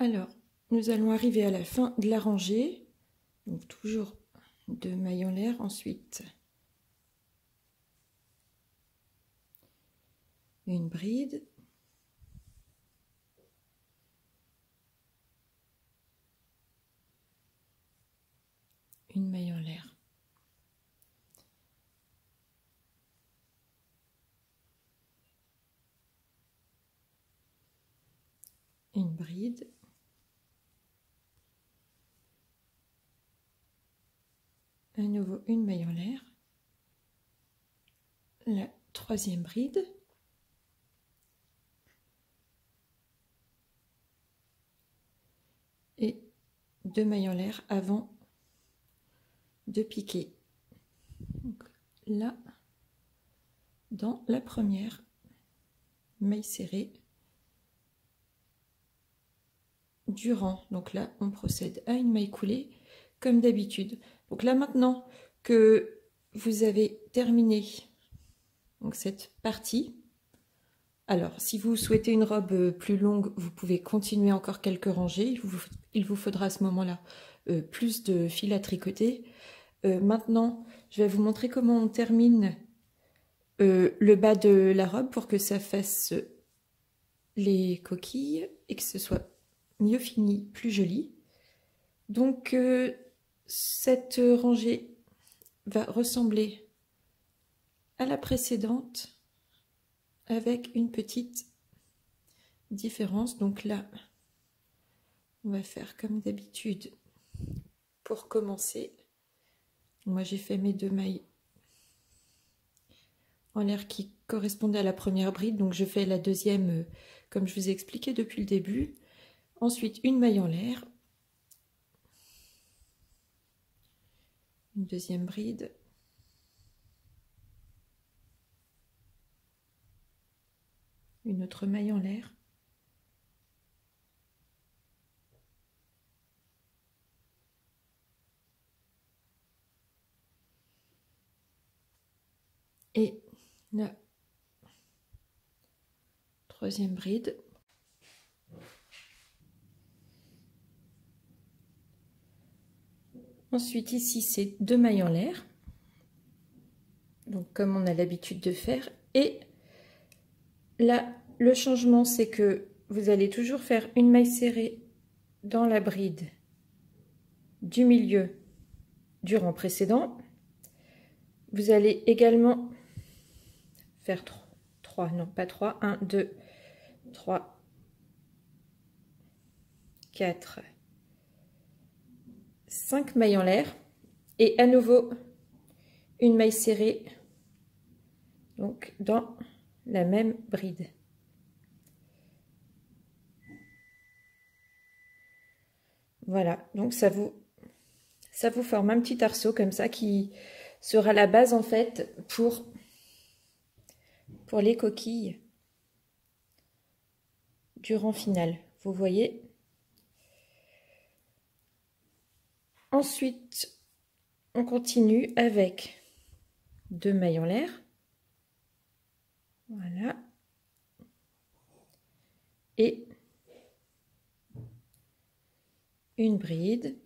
Alors, nous allons arriver à la fin de la rangée. Donc toujours 2 mailles en l'air, ensuite une bride, une maille en l'air, une bride, à nouveau une maille en l'air, la 3e bride, et 2 mailles en l'air avant de piquer. Donc là, dans la première maille serrée du rang. Donc là, on procède à une maille coulée comme d'habitude. Donc là, maintenant que vous avez terminé donc cette partie, alors si vous souhaitez une robe plus longue, vous pouvez continuer encore quelques rangées. Il vous faudra à ce moment-là plus de fil à tricoter. Maintenant, je vais vous montrer comment on termine le bas de la robe pour que ça fasse les coquilles et que ce soit mieux fini, plus joli. Donc cette rangée va ressembler à la précédente avec une petite différence. Donc là, on va faire comme d'habitude pour commencer. Moi, j'ai fait mes 2 mailles en l'air qui correspondaient à la première bride, donc je fais la deuxième comme je vous ai expliqué depuis le début. Ensuite, une maille en l'air, une 2e bride, une autre maille en l'air, et la 3e bride. Ensuite, ici, c'est 2 mailles en l'air, donc comme on a l'habitude de faire. Et là, le changement, c'est que vous allez toujours faire une maille serrée dans la bride du milieu du rang précédent. Vous allez également faire 3, non pas 3, 1, 2, 3, 4, 5 mailles en l'air et à nouveau une maille serrée donc dans la même bride. Voilà, donc ça vous forme un petit arceau comme ça qui sera la base en fait pour les coquilles du rang final. Vous voyez. Ensuite, on continue avec 2 mailles en l'air. Voilà. Et une bride.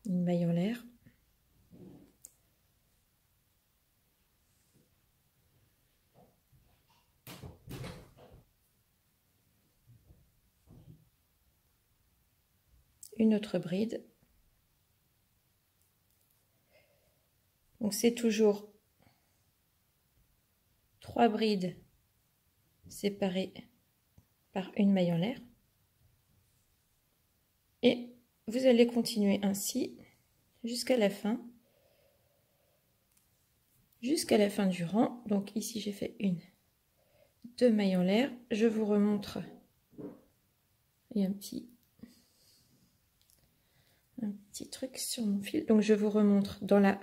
Une maille en l'air. Une autre bride. Donc c'est toujours 3 brides séparées par une maille en l'air. Et vous allez continuer ainsi jusqu'à la fin. Jusqu'à la fin du rang. Donc ici j'ai fait 1, 2 mailles en l'air. Je vous remontre. Il y a un petit truc sur mon fil. Donc je vous remontre dans la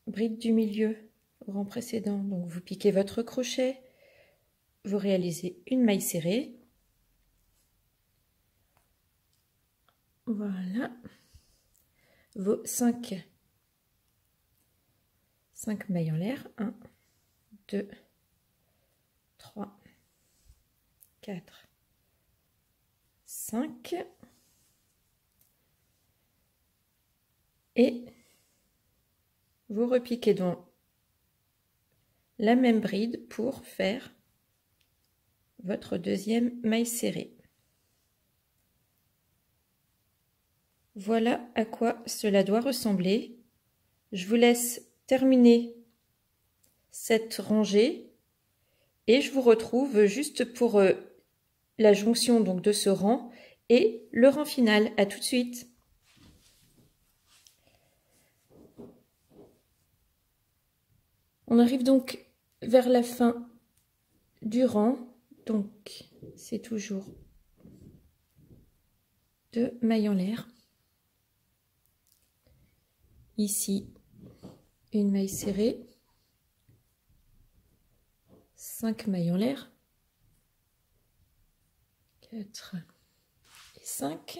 bride du milieu au rang précédent. Donc vous piquez votre crochet, vous réalisez une maille serrée. Voilà. Vos 5 mailles en l'air. 1, 2, 3, 4, 5 et vous repiquez dans la même bride pour faire votre deuxième maille serrée. Voilà à quoi cela doit ressembler. Je vous laisse terminer cette rangée et je vous retrouve juste pour la jonction donc de ce rang et le rang final. À tout de suite. On arrive donc vers la fin du rang, donc c'est toujours 2 mailles en l'air. Ici, une maille serrée, 5 mailles en l'air, 4 et 5.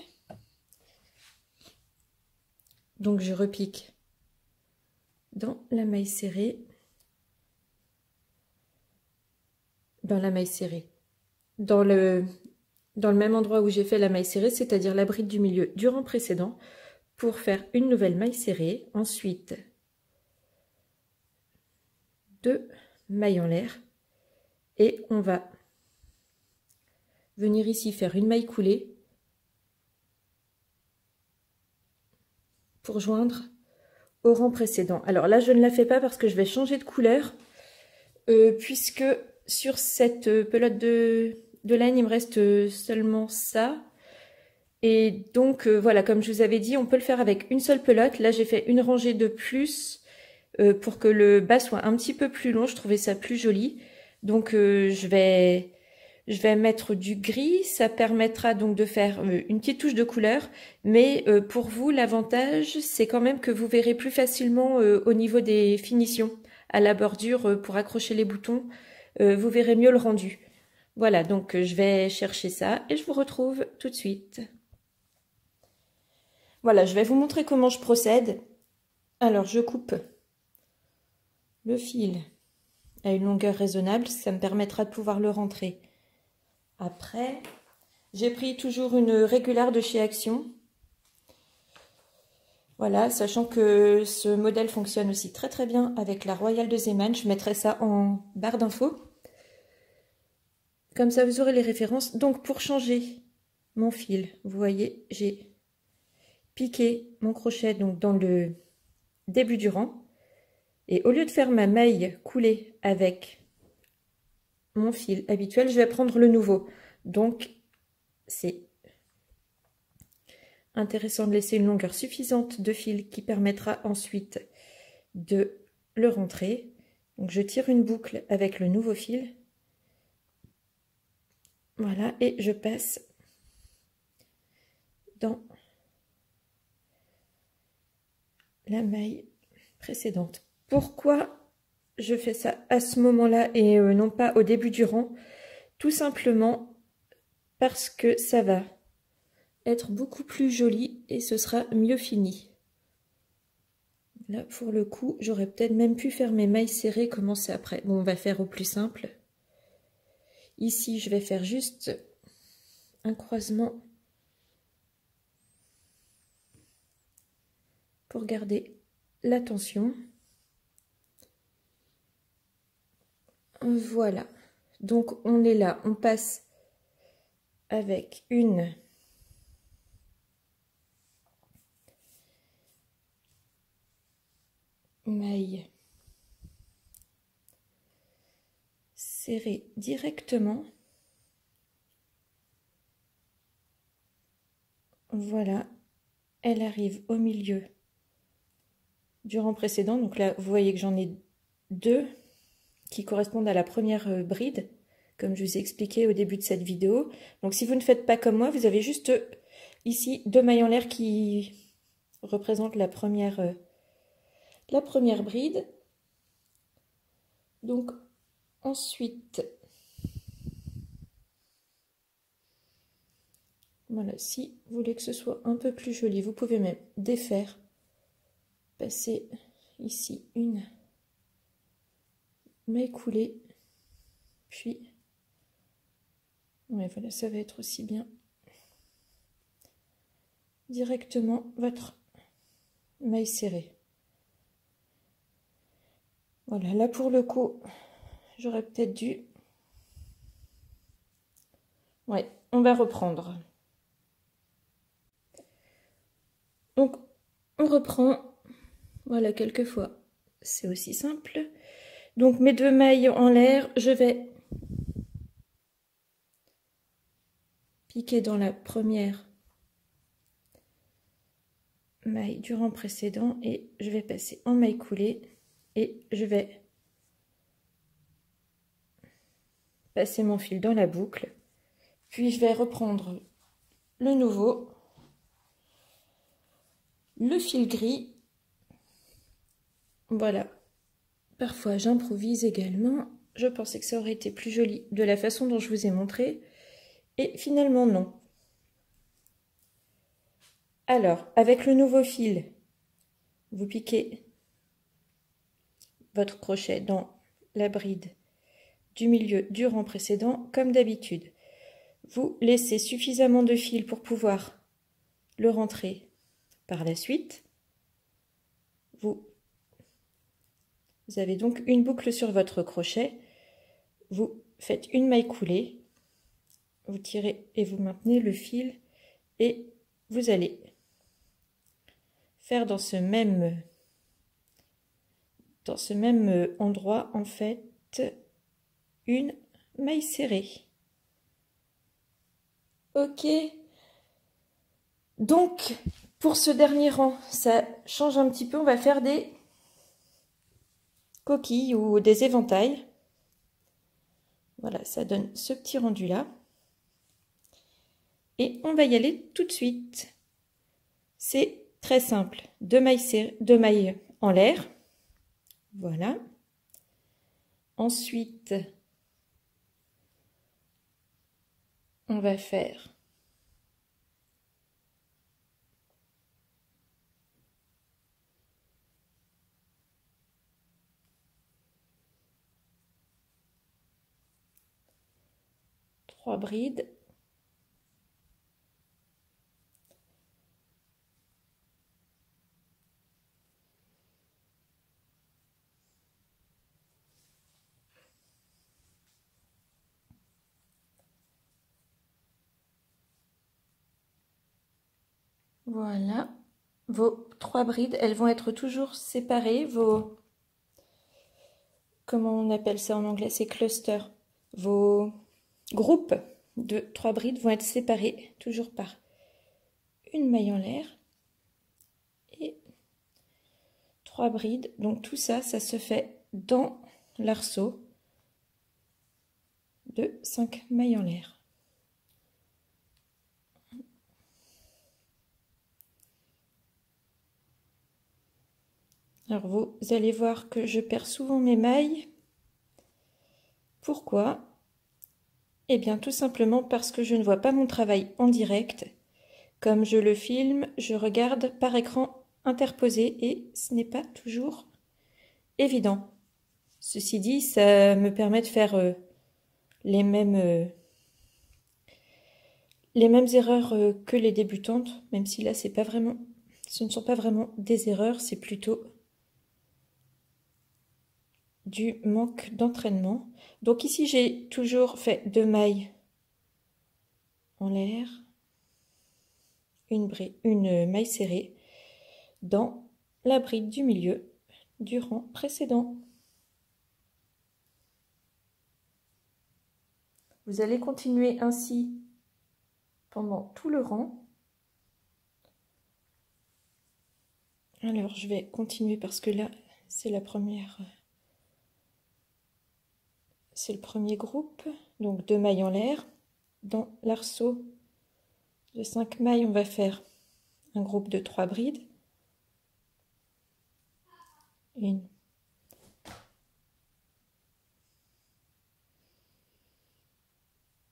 Donc je repique dans la maille serrée, dans le même endroit où j'ai fait la maille serrée, c'est-à-dire la bride du milieu du rang précédent, pour faire une nouvelle maille serrée. Ensuite, 2 mailles en l'air et on va venir ici faire une maille coulée pour joindre au rang précédent. Alors là, je ne la fais pas parce que je vais changer de couleur puisque sur cette pelote de laine, il me reste seulement ça. Et donc, voilà, comme je vous avais dit, on peut le faire avec une seule pelote. Là, j'ai fait une rangée de plus pour que le bas soit un petit peu plus long. Je trouvais ça plus joli. Donc, je vais mettre du gris. Ça permettra donc de faire une petite touche de couleur. Mais pour vous, l'avantage, c'est quand même que vous verrez plus facilement au niveau des finitions à la bordure pour accrocher les boutons. Vous verrez mieux le rendu. Voilà, donc je vais chercher ça et je vous retrouve tout de suite. Voilà, je vais vous montrer comment je procède. Alors, je coupe le fil à une longueur raisonnable, ça me permettra de pouvoir le rentrer. Après, j'ai pris toujours une régulière de chez Action. Voilà, sachant que ce modèle fonctionne aussi très très bien avec la Royale de Zeeman. Je mettrai ça en barre d'infos. Comme ça, vous aurez les références. Donc, pour changer mon fil, vous voyez, j'ai piqué mon crochet donc dans le début du rang. Et au lieu de faire ma maille coulée avec mon fil habituel, je vais prendre le nouveau. Donc, c'est intéressant de laisser une longueur suffisante de fil qui permettra ensuite de le rentrer. Donc, je tire une boucle avec le nouveau fil. Voilà, et je passe dans la maille précédente. Pourquoi je fais ça à ce moment-là et non pas au début du rang? Tout simplement parce que ça va être beaucoup plus joli et ce sera mieux fini. Là, pour le coup, j'aurais peut-être même pu faire mes mailles serrées, commencer après. Bon, on va faire au plus simple. Ici, je vais faire juste un croisement pour garder la tension. Voilà. Donc, on est là. On passe avec une maille serrée directement. Voilà, elle arrive au milieu du rang précédent. Donc là, vous voyez que j'en ai 2 qui correspondent à la première bride, comme je vous ai expliqué au début de cette vidéo. Donc si vous ne faites pas comme moi, vous avez juste ici 2 mailles en l'air qui représentent la première bride. Donc ensuite, voilà, si vous voulez que ce soit un peu plus joli, vous pouvez même défaire, passer ici une maille coulée, puis Ouais, voilà, ça va être aussi bien. Directement votre maille serrée. Voilà, là pour le coup, j'aurais peut-être dû... Ouais, on va reprendre. Donc, on reprend. Voilà, quelquefois, c'est aussi simple. Donc, mes 2 mailles en l'air, je vais piquer dans la première maille du rang précédent et je vais passer en maille coulée et je vais passer mon fil dans la boucle. Puis, je vais reprendre le nouveau, le fil gris. Voilà. Parfois, j'improvise également. Je pensais que ça aurait été plus joli de la façon dont je vous ai montré. Et finalement, non. Alors, avec le nouveau fil, vous piquez votre crochet dans la bride du milieu du rang précédent, comme d'habitude. Vous laissez suffisamment de fil pour pouvoir le rentrer par la suite. Vous avez donc une boucle sur votre crochet. Vous faites une maille coulée. Vous tirez et vous maintenez le fil et vous allez faire dans ce même endroit en fait une maille serrée. Ok, donc pour ce dernier rang ça change un petit peu, on va faire des coquilles ou des éventails. Voilà, ça donne ce petit rendu là et on va y aller tout de suite. C'est très simple, 2 mailles en l'air. Voilà. Ensuite, on va faire trois brides. Voilà, vos 3 brides, elles vont être toujours séparées, vos, comment on appelle ça en anglais, c'est clusters. Vos groupes de 3 brides vont être séparés toujours par une maille en l'air et 3 brides. Donc tout ça, ça se fait dans l'arceau de 5 mailles en l'air. Alors vous allez voir que je perds souvent mes mailles. Pourquoi? Eh bien tout simplement parce que je ne vois pas mon travail en direct. Comme je le filme, je regarde par écran interposé et ce n'est pas toujours évident. Ceci dit, ça me permet de faire les mêmes erreurs que les débutantes, même si là c'est pas vraiment, ce ne sont pas vraiment des erreurs, c'est plutôt du manque d'entraînement. Donc ici j'ai toujours fait 2 mailles en l'air, une maille serrée dans la bride du milieu du rang précédent. Vous allez continuer ainsi pendant tout le rang. Alors je vais continuer parce que là c'est la première, c'est le premier groupe, donc 2 mailles en l'air. Dans l'arceau de 5 mailles, on va faire un groupe de 3 brides. 1,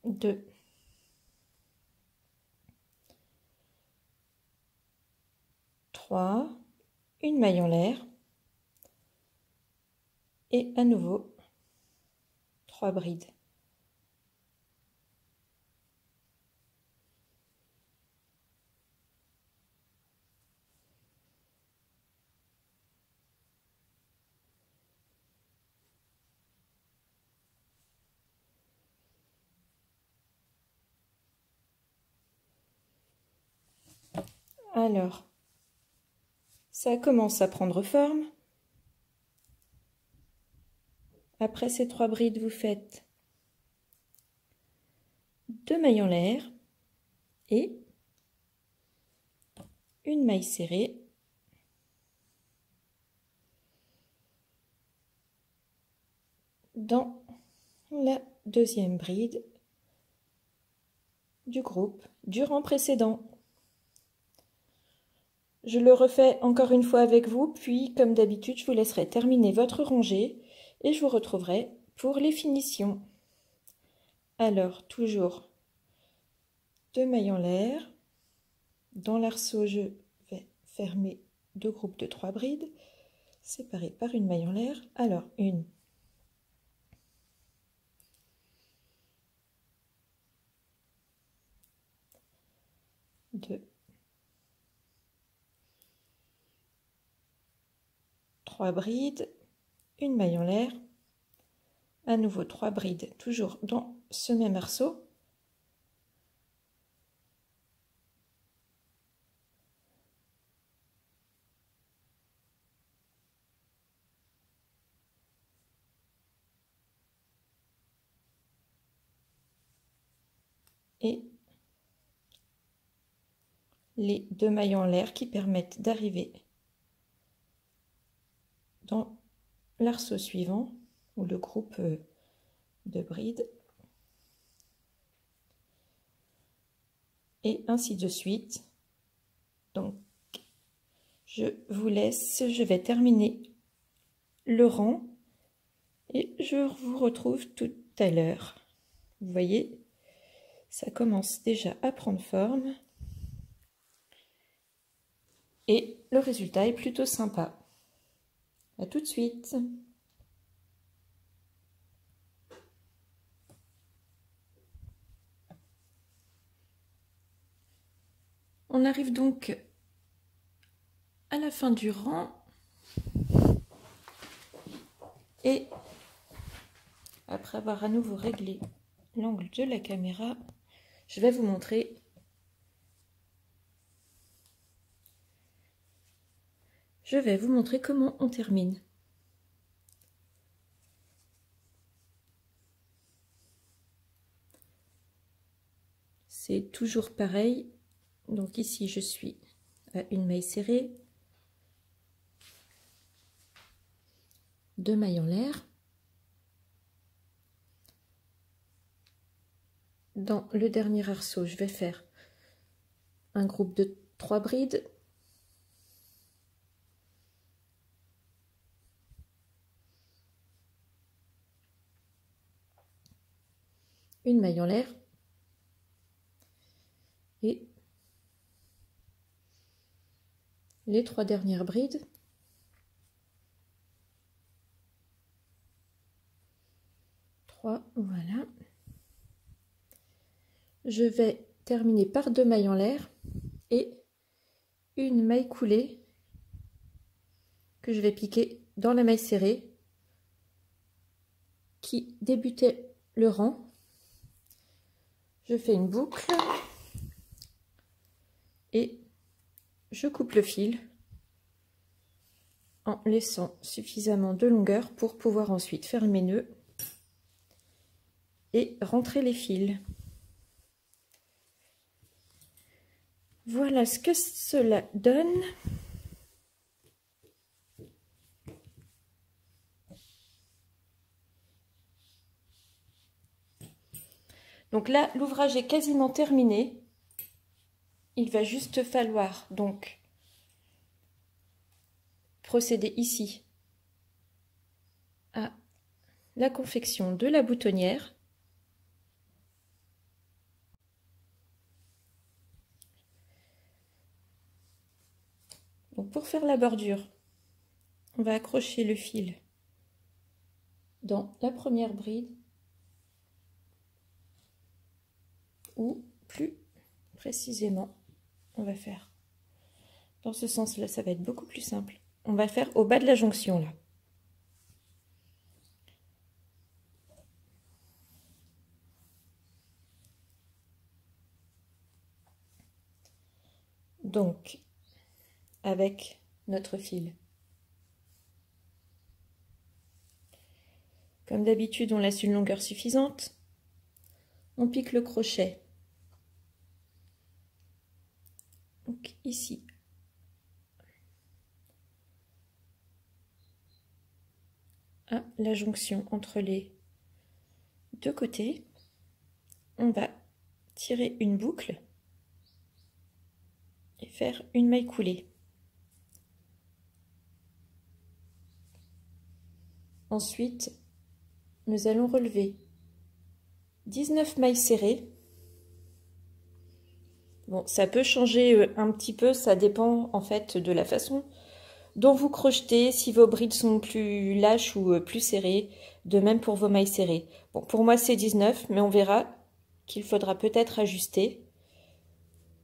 2, 3, une maille en l'air et à nouveau 3 brides. Alors, ça commence à prendre forme. Après ces 3 brides, vous faites 2 mailles en l'air et une maille serrée. Dans la deuxième bride du groupe du rang précédent. Je le refais encore une fois avec vous, puis comme d'habitude, je vous laisserai terminer votre rangée et je vous retrouverai pour les finitions. Alors, toujours 2 mailles en l'air. Dans l'arceau, je vais fermer 2 groupes de 3 brides, séparés par une maille en l'air. Alors, 1, 2, 3 brides, une maille en l'air, à nouveau 3 brides, toujours dans ce même arceau. Et les 2 mailles en l'air qui permettent d'arriver dans l'arceau suivant ou le groupe de brides et ainsi de suite. Donc je vous laisse, je vais terminer le rang et je vous retrouve tout à l'heure. Vous voyez, ça commence déjà à prendre forme et le résultat est plutôt sympa. À tout de suite. On arrive donc à la fin du rang et après avoir à nouveau réglé l'angle de la caméra, je vais vous montrer comment on termine. C'est toujours pareil. Donc ici, je suis à une maille serrée, 2 mailles en l'air. Dans le dernier arceau, je vais faire un groupe de 3 brides. Une maille en l'air. Et les 3 dernières brides. Voilà. Je vais terminer par 2 mailles en l'air et une maille coulée que je vais piquer dans la maille serrée qui débutait le rang. Je fais une boucle et je coupe le fil en laissant suffisamment de longueur pour pouvoir ensuite faire mes nœuds et rentrer les fils. Voilà ce que cela donne. Donc là, l'ouvrage est quasiment terminé. Il va juste falloir donc procéder ici à la confection de la boutonnière. Donc pour faire la bordure, on va accrocher le fil dans la première bride ou plus précisément, on va faire dans ce sens-là, ça va être beaucoup plus simple. On va faire au bas de la jonction là. Donc avec notre fil. Comme d'habitude, on laisse une longueur suffisante. On pique le crochet. Donc ici. À la jonction entre les deux côtés, on va tirer une boucle et faire une maille coulée. Ensuite, nous allons relever 19 mailles serrées. Bon, ça peut changer un petit peu, ça dépend en fait de la façon dont vous crochetez, si vos brides sont plus lâches ou plus serrées, de même pour vos mailles serrées. Bon, pour moi c'est 19, mais on verra qu'il faudra peut-être ajuster.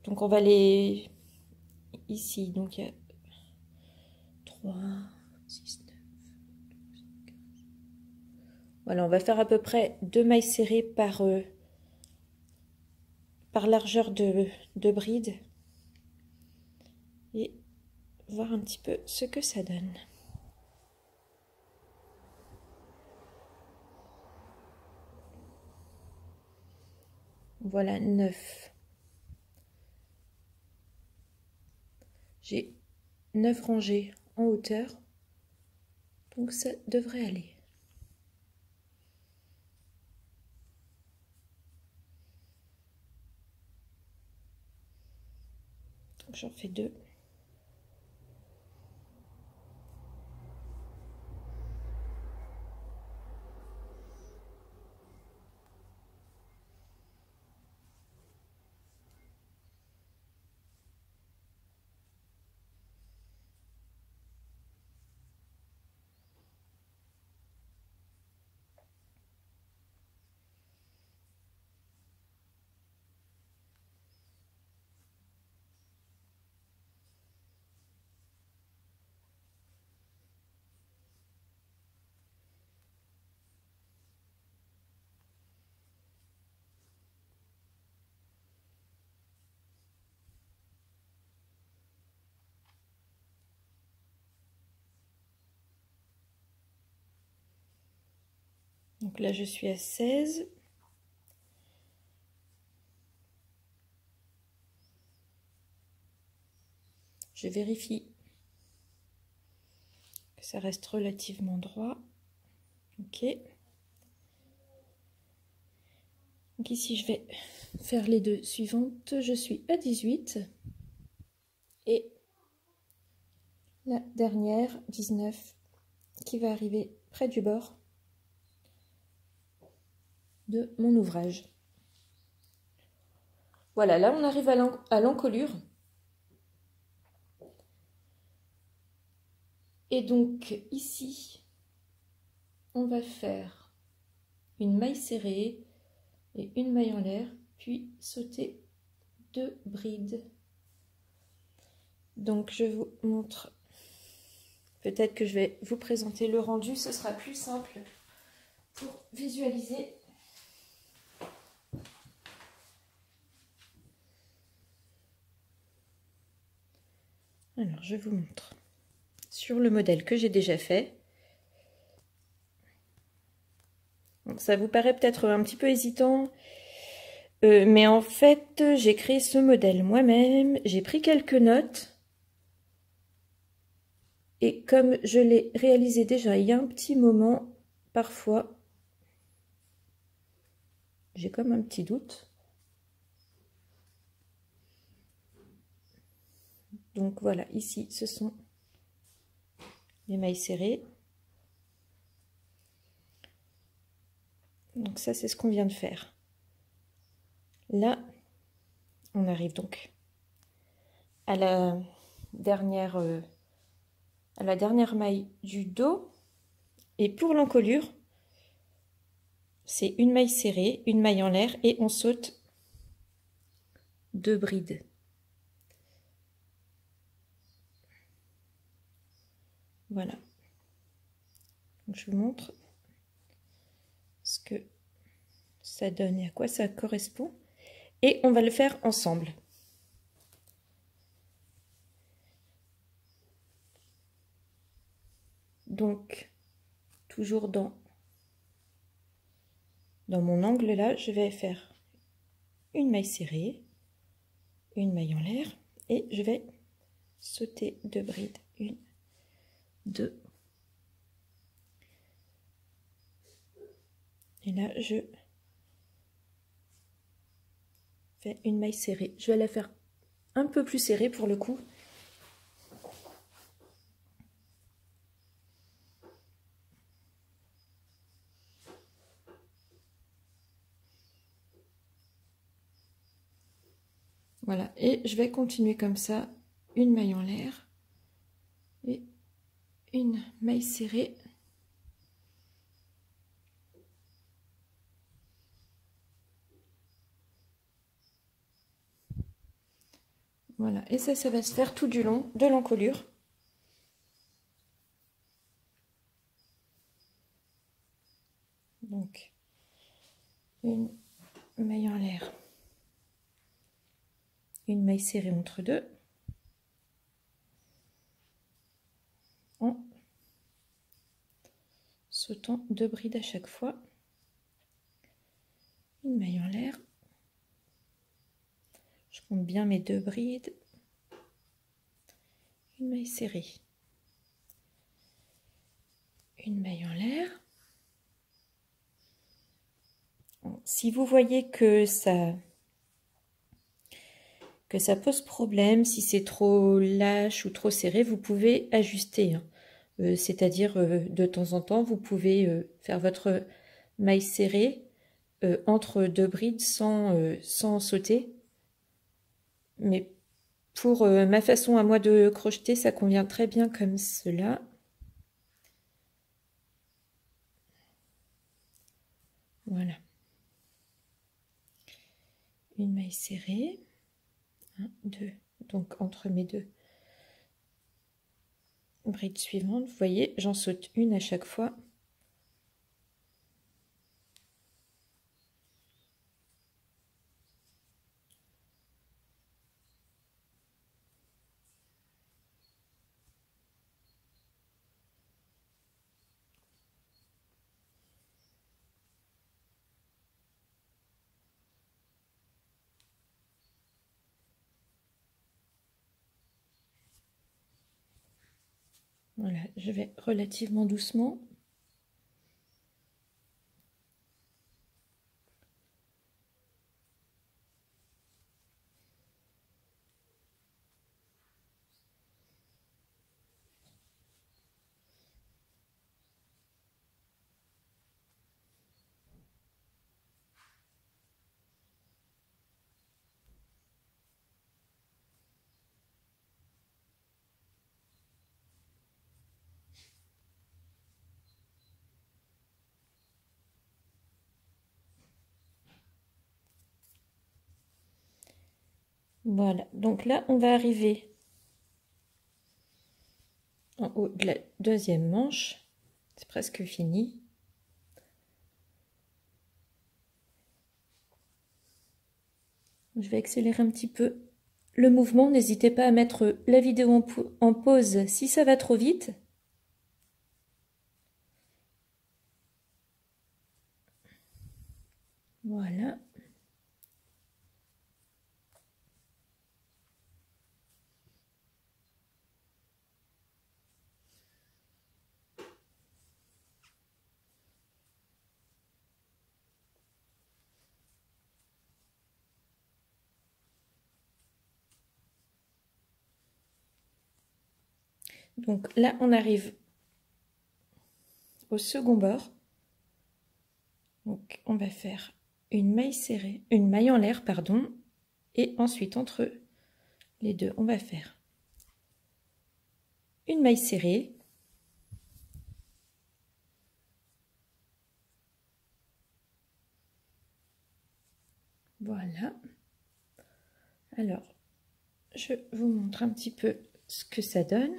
Donc on va les... Ici, donc il y a 3, 6, 9, 12, 15. Voilà, on va faire à peu près 2 mailles serrées par largeur de bride. Et voir un petit peu ce que ça donne. Voilà 9. J'ai 9 rangées en hauteur, donc ça devrait aller. Donc j'en fais 2. Donc là, je suis à 16. Je vérifie que ça reste relativement droit. Ok. Donc ici, je vais faire les 2 suivantes. Je suis à 18. Et la dernière, 19, qui va arriver près du bord de mon ouvrage. Voilà, là on arrive à l'encolure. Et donc ici, on va faire une maille serrée et une maille en l'air, puis sauter 2 brides. Donc je vous montre, peut-être que je vais vous présenter le rendu, ce sera plus simple pour visualiser. Alors je vous montre sur le modèle que j'ai déjà fait. Bon, ça vous paraît peut-être un petit peu hésitant, mais en fait j'ai créé ce modèle moi-même, j'ai pris quelques notes et comme je l'ai réalisé déjà il y a un petit moment, parfois j'ai comme un petit doute. Donc voilà, ici ce sont les mailles serrées. Donc ça c'est ce qu'on vient de faire. Là, on arrive donc à la dernière maille du dos. Et pour l'encolure, c'est une maille serrée, une maille en l'air et on saute 2 brides. Voilà. Donc, je vous montre ce que ça donne et à quoi ça correspond. Et on va le faire ensemble. donc toujours dans mon angle là, je vais faire une maille serrée, une maille en l'air et je vais sauter 2 brides, 1, 2, et là je fais une maille serrée. Je vais la faire un peu plus serrée pour le coup. Voilà, et je vais continuer comme ça, une maille en l'air et une maille serrée. Voilà, et ça va se faire tout du long de l'encolure. Donc, une maille en l'air, une maille serrée entre deux, en sautant 2 brides à chaque fois, une maille en l'air, je compte bien mes 2 brides, une maille serrée, une maille en l'air. Si vous voyez que ça pose problème, si c'est trop lâche ou trop serré, vous pouvez ajuster, hein. C'est-à-dire de temps en temps, vous pouvez faire votre maille serrée entre 2 brides sans sauter. Mais pour ma façon à moi de crocheter, ça convient très bien comme cela. Voilà. Une maille serrée. 1, 2. Donc entre mes 2 brides suivantes, vous voyez, j'en saute une à chaque fois. Voilà, je vais relativement doucement. Voilà, donc là, on va arriver en haut de la deuxième manche. C'est presque fini. Je vais accélérer un petit peu le mouvement. N'hésitez pas à mettre la vidéo en pause si ça va trop vite. Voilà. Donc là, on arrive au second bord. Donc on va faire une maille serrée, une maille en l'air, pardon, et ensuite entre les deux, on va faire une maille serrée, voilà. Alors, je vous montre un petit peu ce que ça donne.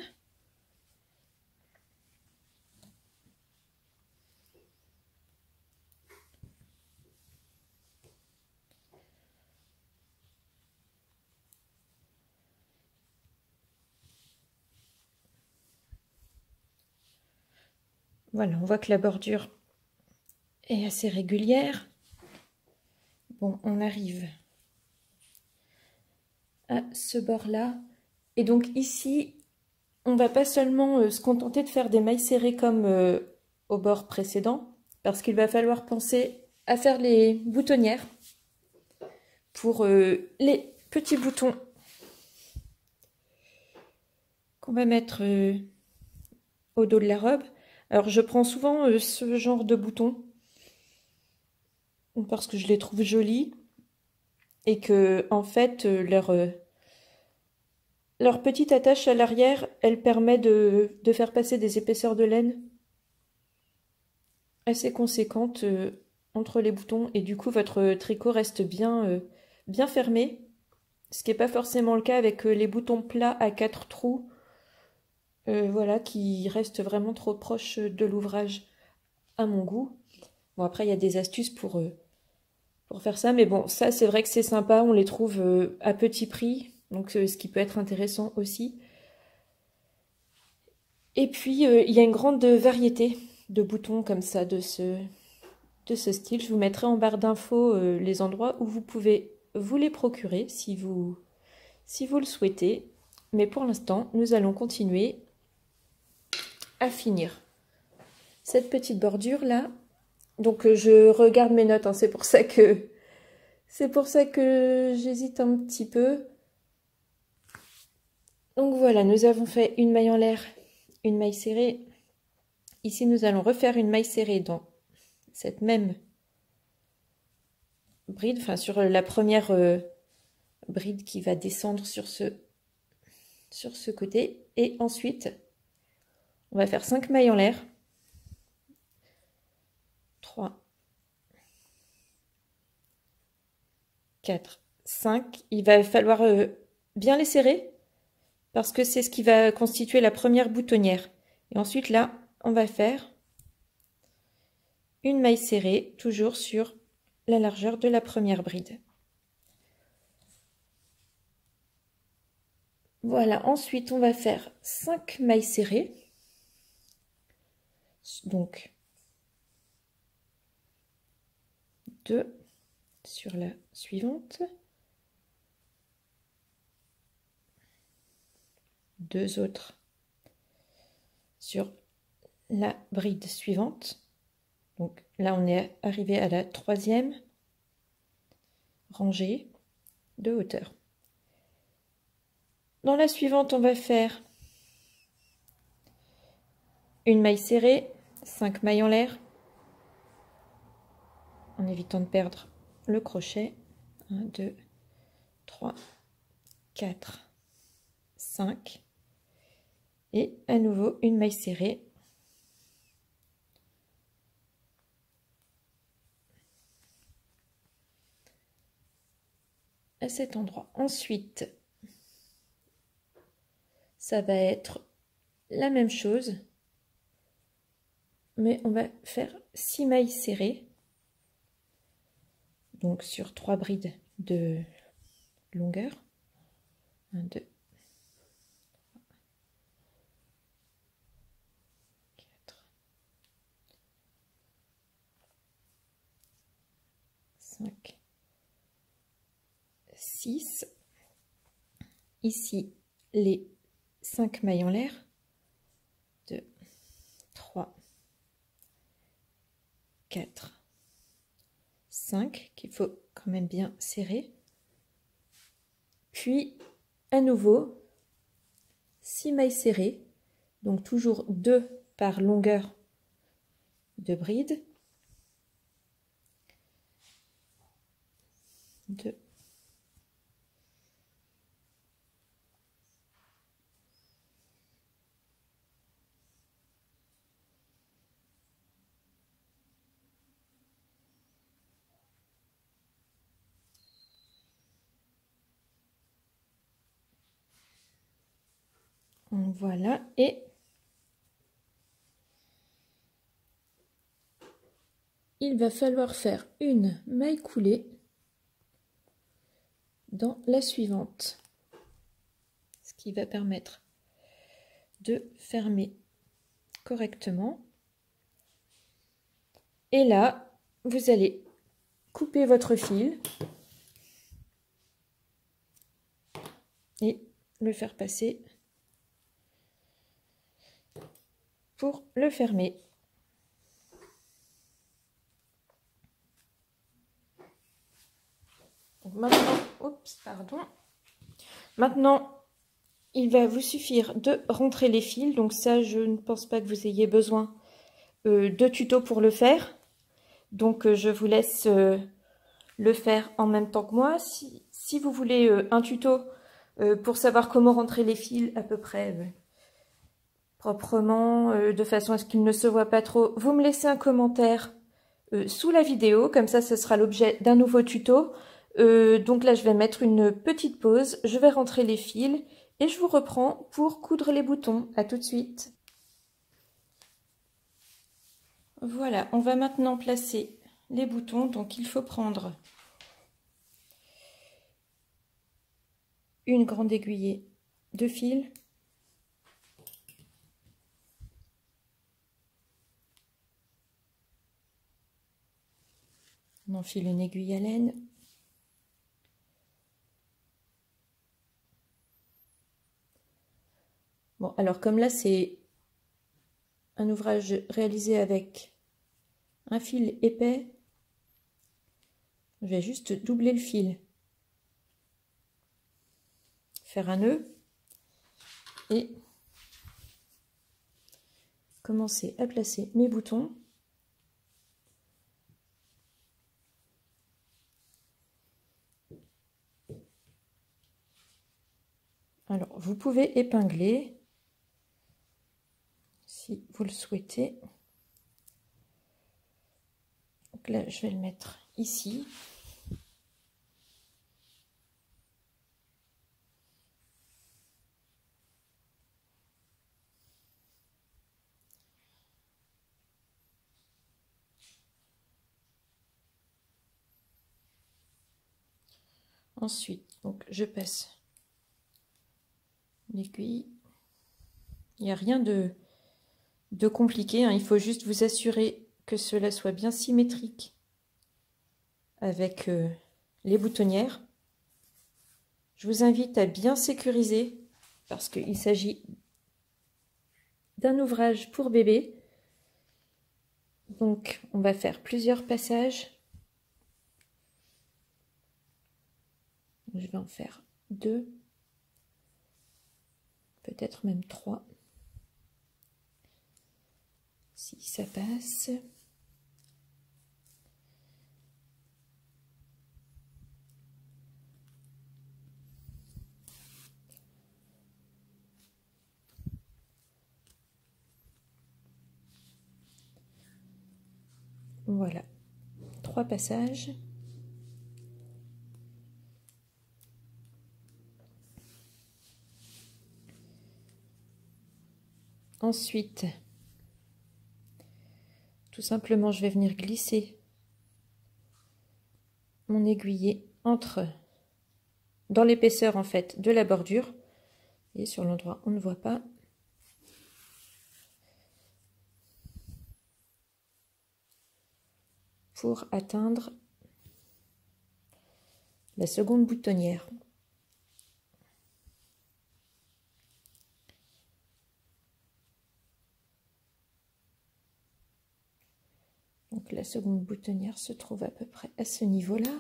Voilà, on voit que la bordure est assez régulière. Bon, on arrive à ce bord-là. Et donc ici, on va pas seulement se contenter de faire des mailles serrées comme au bord précédent, parce qu'il va falloir penser à faire les boutonnières pour les petits boutons qu'on va mettre au dos de la robe. Alors je prends souvent ce genre de boutons parce que je les trouve jolis et que en fait leur petite attache à l'arrière, elle permet de faire passer des épaisseurs de laine assez conséquentes entre les boutons et du coup votre tricot reste bien, bien fermé, ce qui n'est pas forcément le cas avec les boutons plats à 4 trous, voilà, qui restent vraiment trop proches de l'ouvrage à mon goût. Bon, après il y a des astuces pour faire ça, mais bon, ça c'est vrai que c'est sympa, on les trouve à petit prix, donc ce qui peut être intéressant aussi. Et puis il y a une grande variété de boutons comme ça, de ce style. Je vous mettrai en barre d'infos les endroits où vous pouvez vous les procurer si vous le souhaitez. Mais pour l'instant, nous allons continuer à finir cette petite bordure là. Donc je regarde mes notes, hein, c'est pour ça que j'hésite un petit peu. Donc voilà, nous avons fait une maille en l'air, une maille serrée. Ici, nous allons refaire une maille serrée dans cette même bride, enfin sur la première bride qui va descendre sur ce côté. Et ensuite, on va faire 5 mailles en l'air. 3, 4, 5. Il va falloir bien les serrer parce que c'est ce qui va constituer la première boutonnière. Et ensuite, là, on va faire une maille serrée, toujours sur la largeur de la première bride. Voilà, ensuite, on va faire 5 mailles serrées. Donc, 2 sur la suivante. 2 autres sur la bride suivante. Donc là, on est arrivé à la 3e rangée de hauteur. Dans la suivante, on va faire une maille serrée, 5 mailles en l'air, en évitant de perdre le crochet. 1, 2, 3, 4, 5. Et à nouveau, une maille serrée. À cet endroit. Ensuite, ça va être la même chose, mais on va faire 6 mailles serrées, donc sur 3 brides de longueur. 1, 2, 4, 5, 6. Ici, les 5 mailles en l'air. 2, 3, 4, 5, qu'il faut quand même bien serrer. Puis, à nouveau, 6 mailles serrées, donc toujours 2 par longueur de bride. 2. Voilà, et il va falloir faire une maille coulée dans la suivante, ce qui va permettre de fermer correctement. Et là, vous allez couper votre fil et le faire passer pour le fermer. Donc maintenant, oups, pardon. Maintenant, il va vous suffire de rentrer les fils. Donc ça, je ne pense pas que vous ayez besoin de tuto pour le faire. Donc je vous laisse le faire en même temps que moi. Si vous voulez un tuto pour savoir comment rentrer les fils à peu près proprement, de façon à ce qu'il ne se voit pas trop, vous me laissez un commentaire sous la vidéo, comme ça ce sera l'objet d'un nouveau tuto. Donc là je vais mettre une petite pause, je vais rentrer les fils et je vous reprends pour coudre les boutons. À tout de suite. Voilà, on va maintenant placer les boutons. Donc il faut prendre une grande aiguillée de fil, on enfile une aiguille à laine, bon alors comme là c'est un ouvrage réalisé avec un fil épais, je vais juste doubler le fil, faire un nœud et commencer à placer mes boutons. Alors vous pouvez épingler si vous le souhaitez. Donc là je vais le mettre ici. Ensuite, donc je passe l'aiguille. Il n'y a rien de compliqué, hein. Il faut juste vous assurer que cela soit bien symétrique avec les boutonnières. Je vous invite à bien sécuriser parce qu'il s'agit d'un ouvrage pour bébé. Donc on va faire plusieurs passages. Je vais en faire 2, peut-être même 3, si ça passe. Voilà, 3 passages. Ensuite, tout simplement, je vais venir glisser mon aiguillet dans l'épaisseur en fait de la bordure, et sur l'endroit où on ne voit pas. Pour atteindre la seconde boutonnière. Donc la seconde boutonnière se trouve à peu près à ce niveau-là.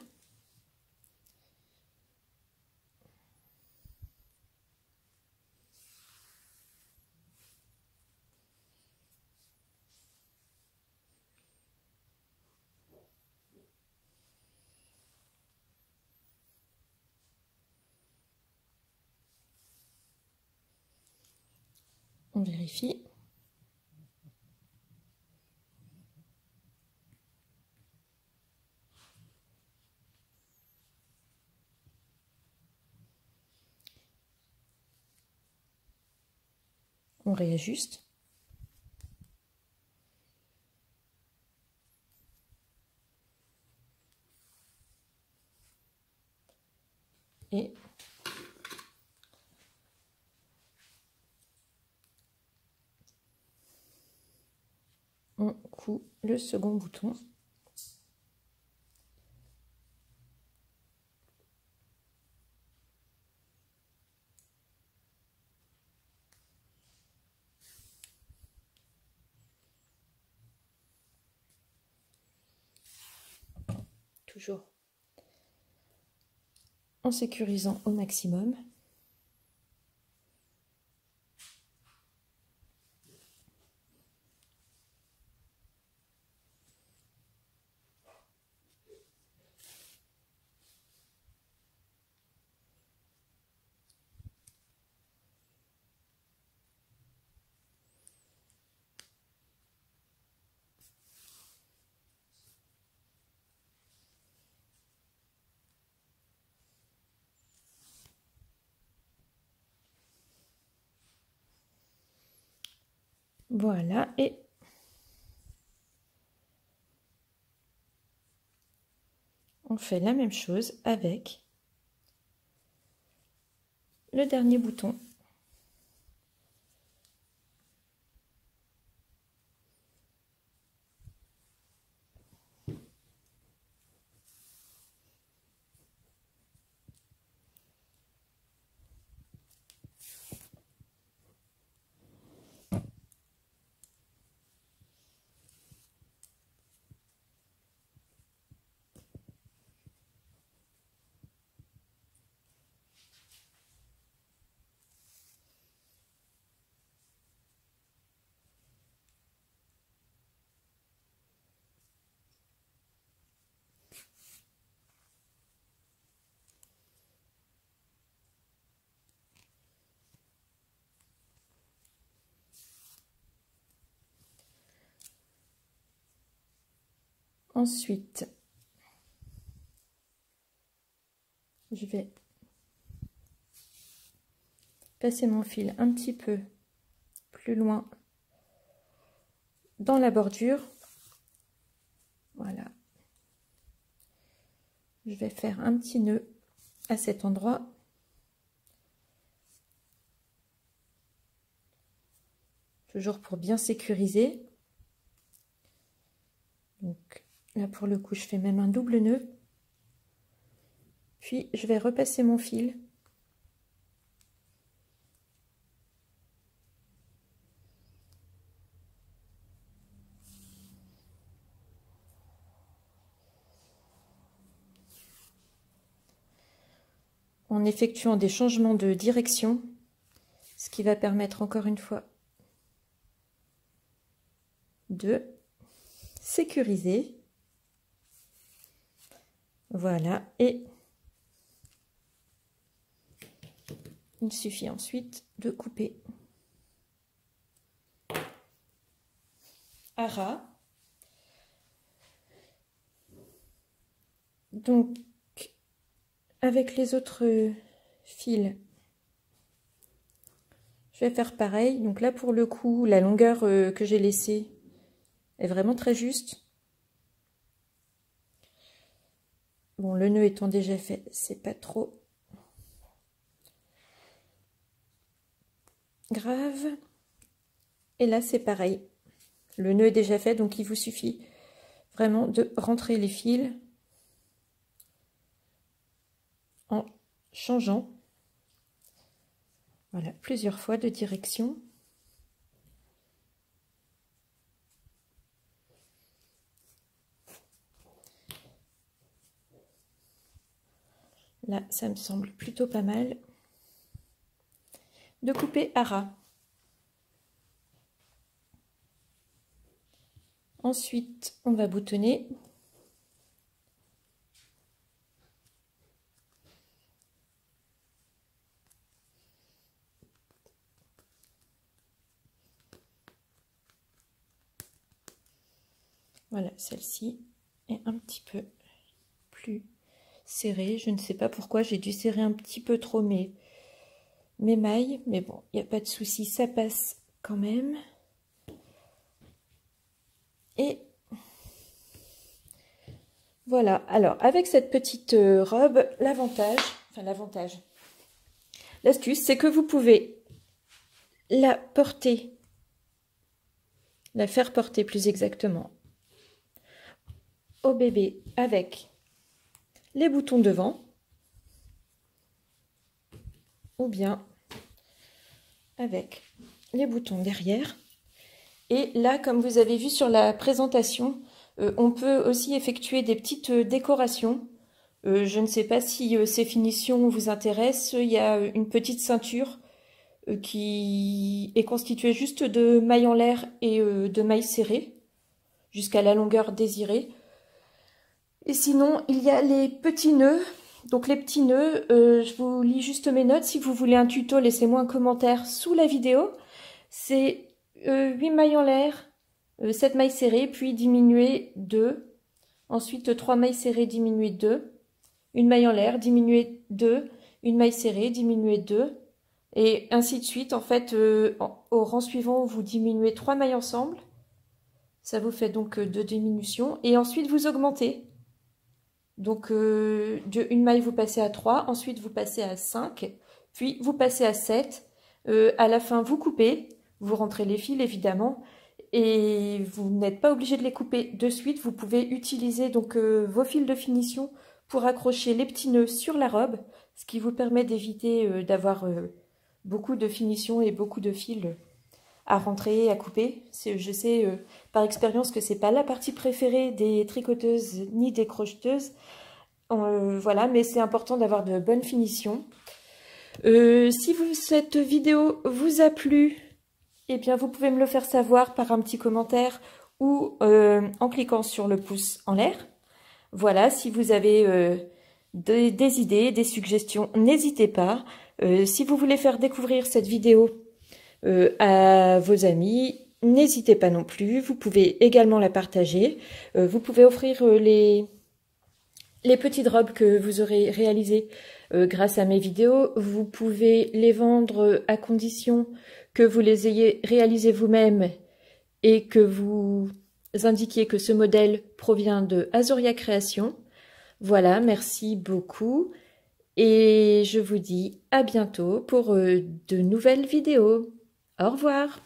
On vérifie. On réajuste. Et on coud le second bouton. Toujours en sécurisant au maximum. Voilà, et on fait la même chose avec le dernier bouton. Ensuite, je vais passer mon fil un petit peu plus loin dans la bordure. Voilà. Je vais faire un petit nœud à cet endroit. Toujours pour bien sécuriser. Donc là, pour le coup, je fais même un double nœud. Puis, je vais repasser mon fil. En effectuant des changements de direction, ce qui va permettre encore une fois de sécuriser. Voilà, et il suffit ensuite de couper à ras. Donc, avec les autres fils, je vais faire pareil. Donc là, pour le coup, la longueur que j'ai laissée est vraiment très juste. Bon, le nœud étant déjà fait, c'est pas trop grave. Et là, c'est pareil. Le nœud est déjà fait, donc il vous suffit vraiment de rentrer les fils en changeant, voilà, plusieurs fois de direction. Là, ça me semble plutôt pas mal de couper à ras. Ensuite, on va boutonner. Voilà, celle-ci est un petit peu plus serrée. Je ne sais pas pourquoi, j'ai dû serrer un petit peu trop mes mailles. Mais bon, il n'y a pas de souci, ça passe quand même. Et voilà, alors avec cette petite robe, l'astuce, c'est que vous pouvez la porter la faire porter plus exactement au bébé avec les boutons devant ou bien avec les boutons derrière. Et là, comme vous avez vu sur la présentation, on peut aussi effectuer des petites décorations. Je ne sais pas si ces finitions vous intéressent. Il y a une petite ceinture qui est constituée juste de mailles en l'air et de mailles serrées jusqu'à la longueur désirée. Et sinon, il y a les petits nœuds. Donc les petits nœuds, je vous lis juste mes notes. Si vous voulez un tuto, laissez-moi un commentaire sous la vidéo. C'est 8 mailles en l'air, 7 mailles serrées, puis diminuer 2. Ensuite 3 mailles serrées, diminuer 2. Une maille en l'air, diminuer 2. Une maille serrée, diminuer 2. Et ainsi de suite. En fait, au rang suivant, vous diminuez 3 mailles ensemble. Ça vous fait donc 2 diminutions. Et ensuite, vous augmentez. Donc, une maille, vous passez à 3, ensuite vous passez à 5, puis vous passez à 7. À la fin, vous coupez, vous rentrez les fils évidemment, et vous n'êtes pas obligé de les couper de suite. Vous pouvez utiliser donc vos fils de finition pour accrocher les petits nœuds sur la robe, ce qui vous permet d'éviter d'avoir beaucoup de finition et beaucoup de fils à rentrer, à couper. Je sais par expérience que c'est pas la partie préférée des tricoteuses ni des crocheteuses. Voilà, mais c'est important d'avoir de bonnes finitions. Si cette vidéo vous a plu, eh bien vous pouvez me le faire savoir par un petit commentaire ou en cliquant sur le pouce en l'air. Voilà, si vous avez des idées, des suggestions, n'hésitez pas. Si vous voulez faire découvrir cette vidéo à vos amis, n'hésitez pas non plus. Vous pouvez également la partager. Vous pouvez offrir les petites robes que vous aurez réalisées grâce à mes vidéos. Vous pouvez les vendre à condition que vous les ayez réalisées vous-même et que vous indiquiez que ce modèle provient de Azoria Création. Voilà, merci beaucoup et je vous dis à bientôt pour de nouvelles vidéos. Au revoir.